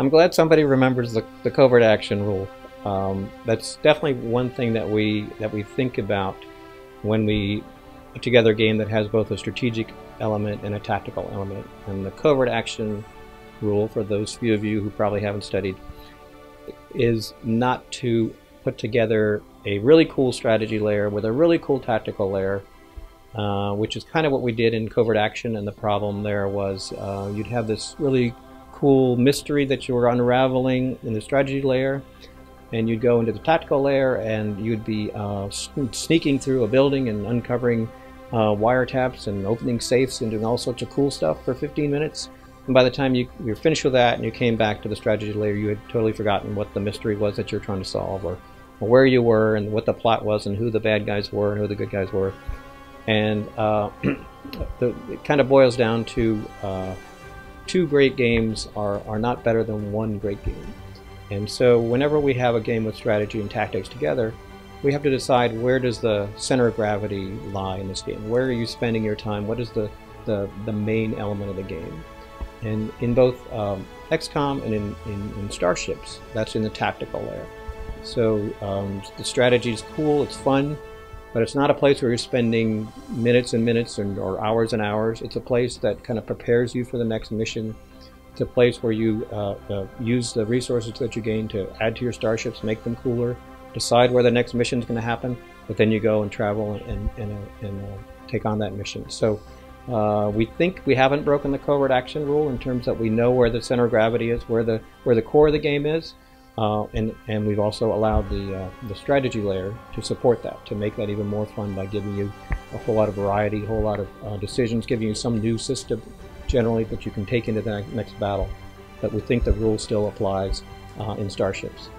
I'm glad somebody remembers the covert action rule. That's definitely one thing that we think about when we put together a game that has both a strategic element and a tactical element. And the covert action rule, for those few of you who probably haven't studied, is not to put together a really cool strategy layer with a really cool tactical layer, which is kind of what we did in covert action. And the problem there was you'd have this really cool mystery that you were unraveling in the strategy layer, and you'd go into the tactical layer and you'd be sneaking through a building and uncovering wiretaps and opening safes and doing all sorts of cool stuff for 15 minutes. And by the time you're finished with that and you came back to the strategy layer, you had totally forgotten what the mystery was that you're trying to solve, or where you were and what the plot was and who the bad guys were and who the good guys were. And it kind of boils down to two great games are not better than one great game. And so whenever we have a game with strategy and tactics together, we have to decide, where does the center of gravity lie in this game? Where are you spending your time? What is the main element of the game? And in both XCOM and in Starships, that's in the tactical layer. So the strategy is cool, it's fun, but it's not a place where you're spending minutes and minutes or hours and hours. It's a place that kind of prepares you for the next mission. It's a place where you use the resources that you gain to add to your starships, make them cooler, decide where the next mission is going to happen, but then you go and travel and take on that mission. So we think we haven't broken the covert action rule in terms that we know where the center of gravity is, where the core of the game is, and we've also allowed the strategy layer to support that, to make that even more fun by giving you a whole lot of variety, a whole lot of decisions, giving you some new system generally that you can take into the next battle. But we think the rule still applies in Starships.